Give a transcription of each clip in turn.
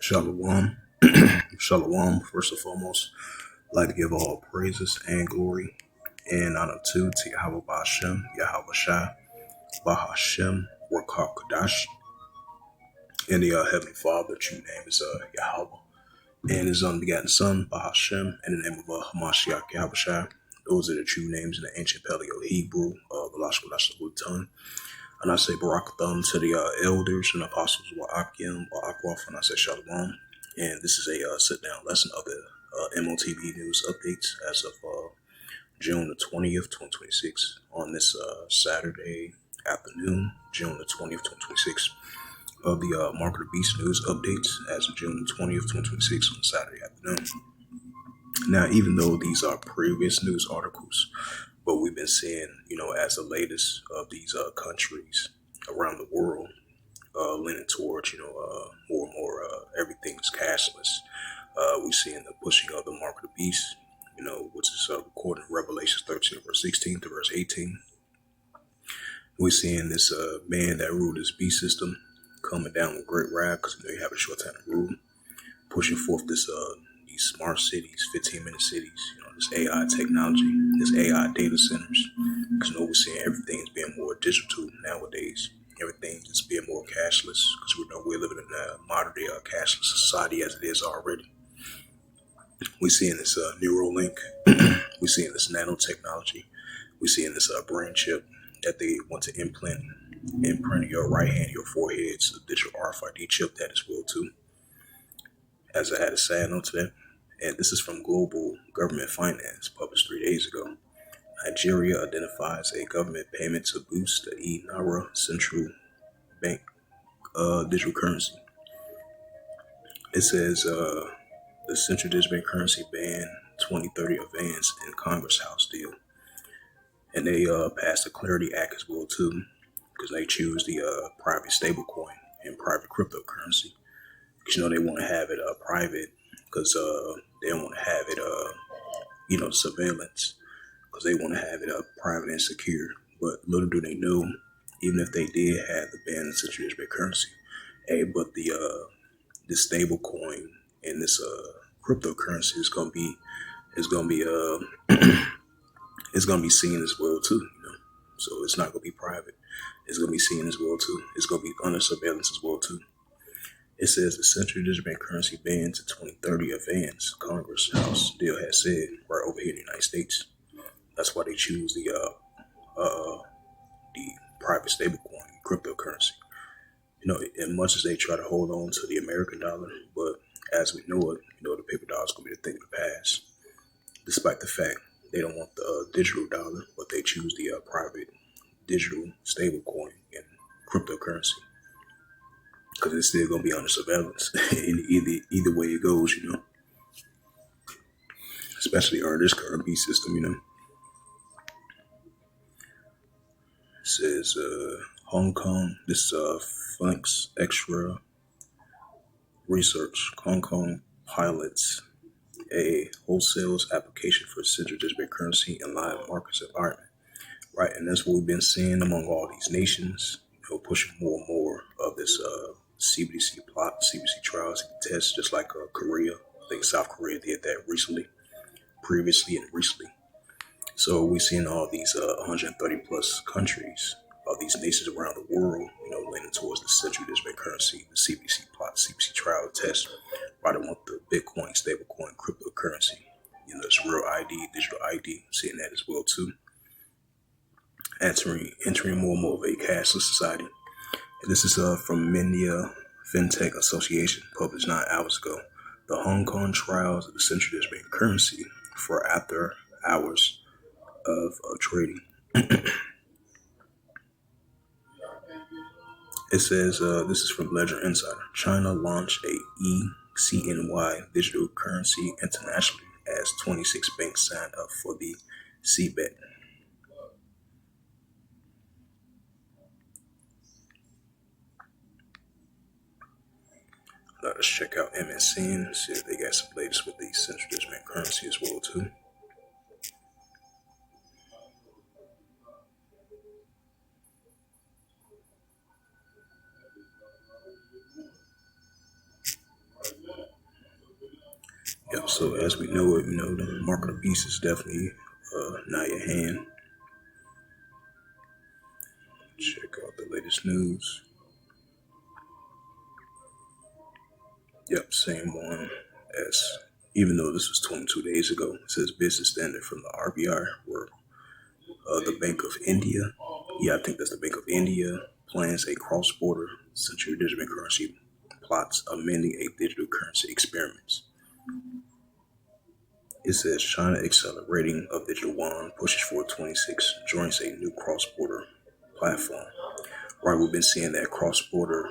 Shalom. Shalom, first and foremost. I'd like to give all praises and glory and honor to Yahweh Bashem, Yahweh Shai, Bahashem, Wakar Kadash, and the Heavenly Father, true name is Yahweh, and his unbegotten Son, Bahashem, in the name of Hamashiach, Yahweh Shai. Those are the true names in the ancient Paleo Hebrew, the tongue. And I say Barakatham to the elders and apostles of Akim or Akwaf, and I say Shalom. And this is a sit-down lesson of the M.O.T.B news updates as of June the 20th, 2026, on this Saturday afternoon, June the 20th, 2026, of the Mark of the Beast news updates as of June the 20th, 2026, on Saturday afternoon. Now, even though these are previous news articles, but we've been seeing, as the latest of these countries around the world leaning towards, more and more everything's cashless. We're seeing the pushing of the mark of the beast, which is recorded in Revelation 13, verse 16 to verse 18. We're seeing this man that ruled this beast system coming down with great wrath because you have a short time to rule, pushing forth this these smart cities, 15-minute cities, this AI technology, this AI data centers. Because we're seeing everything is being more digital nowadays. Everything is being more cashless because we know we're living in a modern day cashless society as it is already. We're seeing this Neuralink. We're seeing this nanotechnology. We're seeing this brain chip that they want to imprint in your right hand, your forehead. It's a digital RFID chip that is will too. As I had a side note to that. And this is from Global Government Finance, published 3 days ago. Nigeria identifies a government payment to boost the e-Naira central bank digital currency. It says the central digital bank currency ban 2030 advance in Congress House deal. And they passed the Clarity Act as well too, because they choose the private stablecoin and private cryptocurrency. Because they want to have it private because they don't want to have it surveillance, because they want to have it private and secure. But little do they know, even if they did have the ban of central digital currency, but the stable coin and this cryptocurrency is gonna be it's gonna be seen as well too. So it's not gonna be private. It's gonna be seen as well too. It's gonna be under surveillance as well too. It says the central digital bank currency ban to 2030 advance, Congress House deal has said, right over here in the United States. That's why they choose the private stablecoin cryptocurrency. As much as they try to hold on to the American dollar, but as we know it, the paper dollar is going to be the thing of the past. Despite the fact they don't want the digital dollar, but they choose the private digital stablecoin and cryptocurrency, because it's still going to be under surveillance in either way it goes, especially under this current beast system, It says Hong Kong, this Flex Extra Research, Hong Kong pilots a wholesale application for central digital currency in live markets environment, right? And that's what we've been seeing among all these nations, pushing more and more of this CBDC plot, CBDC trials, tests, just like Korea. I think South Korea did that previously and recently. So we've seen all these 130 plus countries, all these nations around the world, leaning towards the central digital currency, the CBDC plot, CBDC trial test, right? I want the Bitcoin, stablecoin, cryptocurrency, it's real ID, digital ID, seeing that as well too. Entering more and more of a cashless society. And this is from India FinTech Association, published 9 hours ago. The Hong Kong trials of the central digital currency for after hours of trading. It says, this is from Ledger Insider. China launched a eCNY digital currency internationally as 26 banks signed up for the CBET. Let's check out MSN, see if they got some latest with the central digital currency as well too. Yep. So as we know it, the mark of the beast is definitely not your hand. Check out the latest news. Yep, same one as, even though this was 22 days ago, it says business standard from the RBI, where the Bank of India, yeah, I think that's the Bank of India, plans a cross-border central digital currency, plots amending a digital currency experiments. It says China accelerating of digital yuan pushes for 26, joins a new cross-border platform. Right, we've been seeing that cross-border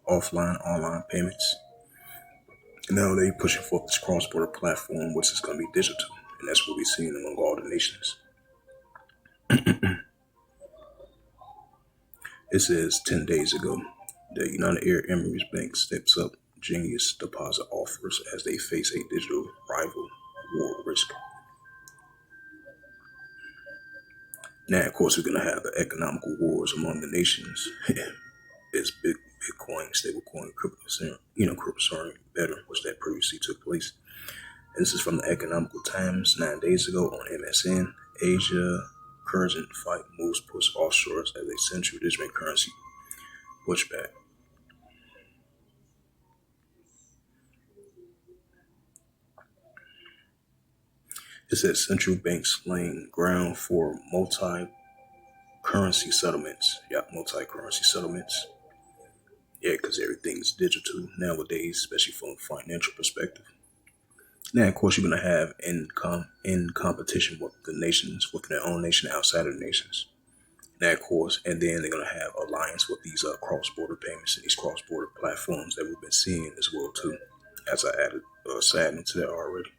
offline, online payments. Now they pushing forth this cross-border platform, which is going to be digital, and that's what we're seeing among all the nations. It says 10 days ago, the United Arab Emirates Bank steps up Genius deposit offers as they face a digital rival war risk. Now, of course, we're going to have the economical wars among the nations. It's Bitcoin, stablecoin, cryptocurrency better, which that previously took place. And this is from the Economical Times 9 days ago on MSN. Asia current fight moves push offshores as a central digital currency pushback. It says central banks laying ground for multi-currency settlements. Yeah, multi-currency settlements. Yeah, because everything's digital nowadays, especially from a financial perspective. Now, of course, you're going to have in competition with the nations, within their own nation, outside of the nations. Now, of course, and then they're going to have alliance with these cross-border payments and these cross-border platforms that we've been seeing as well too. As I added sadness to that already.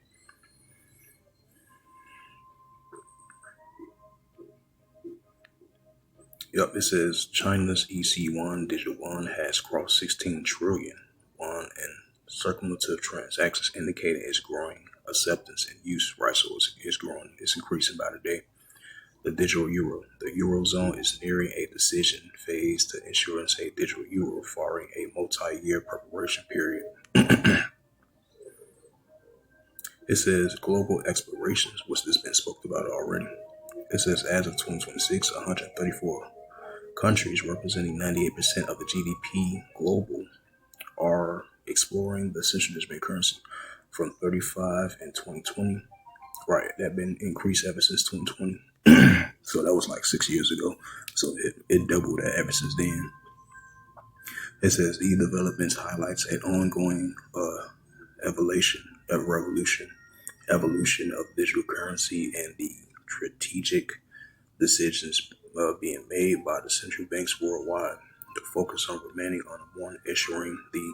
Yep, it says China's EC1 digital yuan has crossed 16 trillion yuan and circulative transactions indicating its growing acceptance and use. Right, so it's growing, it's increasing by the day. The digital euro. The eurozone is nearing a decision phase to issuance a digital euro following a multi-year preparation period. It says global explorations, which has been spoken about already. It says as of 2026, 134 countries representing 98% of the GDP global are exploring the central digital currency from 35 in 2020. Right, that been increased ever since 2020. So that was like 6 years ago. So it doubled that ever since then. It says these developments highlights an ongoing evolution, evolution of digital currency and the strategic decisions being made by the central banks worldwide to focus on remaining on one, ensuring the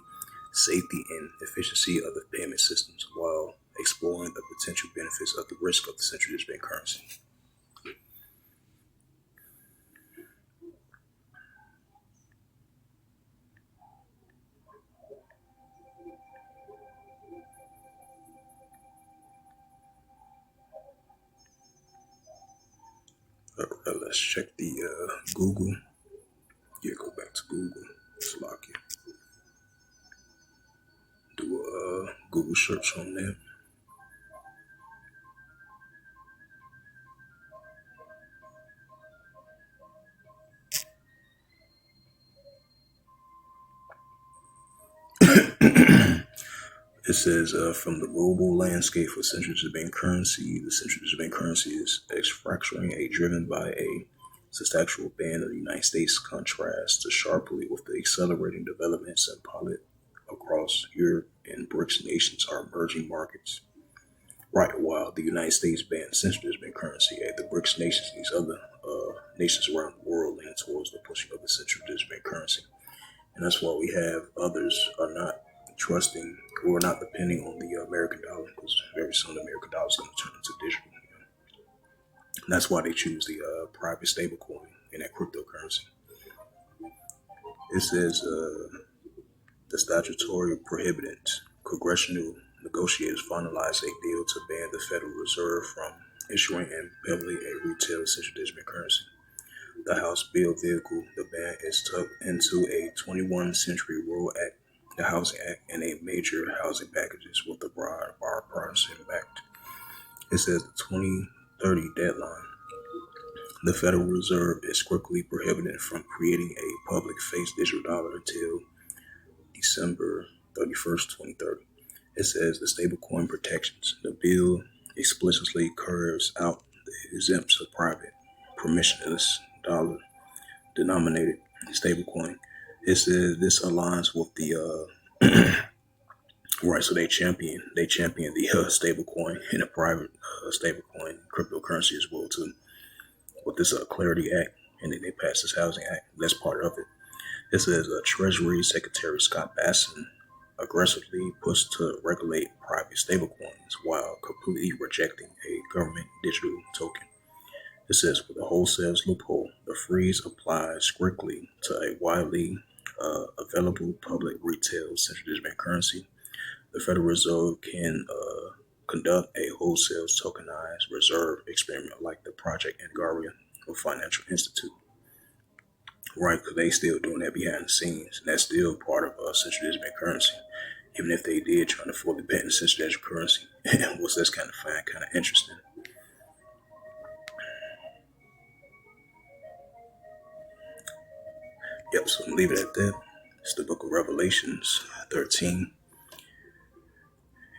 safety and efficiency of the payment systems while exploring the potential benefits of the risk of the central bank currency. Let's check the Google. Yeah, go back to Google. Lock it. Do a Google search on that. It says from the global landscape for central bank currency, the central bank currency is fracturing a driven by a substantial ban of the United States contrasts to sharply with the accelerating developments and pilot across Europe and BRICS nations are emerging markets. Right, while the United States bans central bank currency, the BRICS nations, these other nations around the world lean towards the pushing of the central bank currency. And that's why we have others are not trusting or not depending on the American dollar, because very soon the American dollar is going to turn into digital. And that's why they choose the private stable coin in that cryptocurrency. It says the statutory prohibited congressional negotiators finalized a deal to ban the Federal Reserve from issuing and peddling a retail central digital currency. The House bill vehicle, the ban is tucked into a 21st Century Road Act the Housing Act, and a major housing packages with the bipartisan backed. It says the 2030 deadline. The Federal Reserve is strictly prohibited from creating a public face digital dollar until December 31st, 2030. It says the stablecoin protections. The bill explicitly curves out the exempts of private, permissionless dollar denominated stablecoin. It says this aligns with the right. So they champion the stablecoin and a private stablecoin cryptocurrency as well too with this Clarity Act, and then they passed this Housing Act. That's part of it. It says Treasury Secretary Scott Basson aggressively pushed to regulate private stablecoins while completely rejecting a government digital token. It says for the wholesale loophole, the freeze applies strictly to a widely available public retail central bank currency. The Federal Reserve can conduct a wholesale tokenized reserve experiment like the Project Angaria of Financial Institute. Right, because they still doing that behind the scenes, and that's still part of central bank currency. Even if they did trying to fully patent central bank currency, which that's kind of fine, kind of interesting. Yep, so I'm leave it at that. It's the book of Revelations 13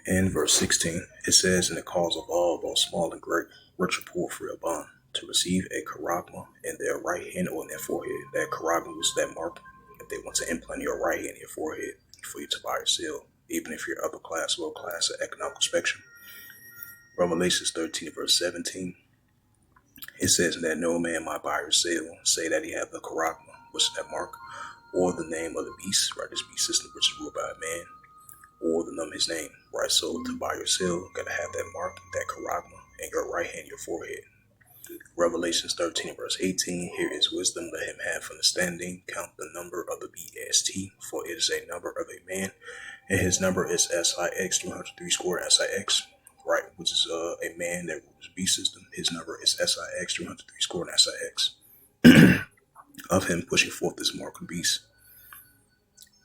and verse 16. It says, "In the cause of all, both small and great, rich or poor, free or bond, to receive a charagma in their right hand or in their forehead." That charagma was that mark if they want to implant your right hand in your forehead for you to buy or sell, even if you're upper class, low class, or economical spectrum. Revelations 13 verse 17. It says that no man might buy or sell, say that he have the charagma, which is that mark, or the name of the beast, right? This beast system which is ruled by a man, or the name of his name, right? So to buy or sell, you gotta have that mark, that charagma, in your right hand, your forehead. Revelations 13 verse 18. Here is wisdom, let him have understanding. Count the number of the BST, for it is a number of a man, and his number is SIX 303 square SIX, right? Which is a man that rules B system. His number is SIX 303 square SIX. Of him pushing forth this mark of beast.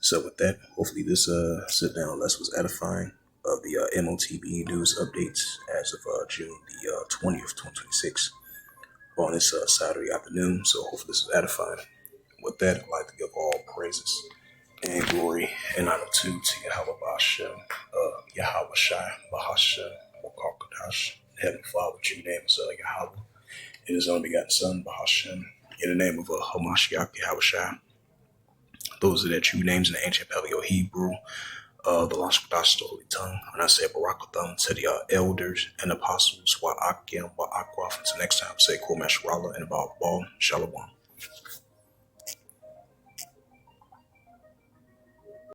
So with that, hopefully this sit down lesson was edifying of the M.O.T.B news updates as of June the 20th, 2026 on this Saturday afternoon. So hopefully this is edifying. With that, I'd like to give all praises and glory and honor to Yahweh Bashem, Yahweh Shai, Bahashem, Wakakadash, Heavenly Father, which your name is Yahweh, and his only begotten Son, Bahashem, in the name of Hamashiach, Yahweh Shai. Those are their true names in the ancient Paleo Hebrew, the Lashkadash, the Holy Tongue. And I say Barakatham to the elders and apostles, Wa Akim, Wa Akwaf. Until next time, say Kol Meshrala and Baal Shalom.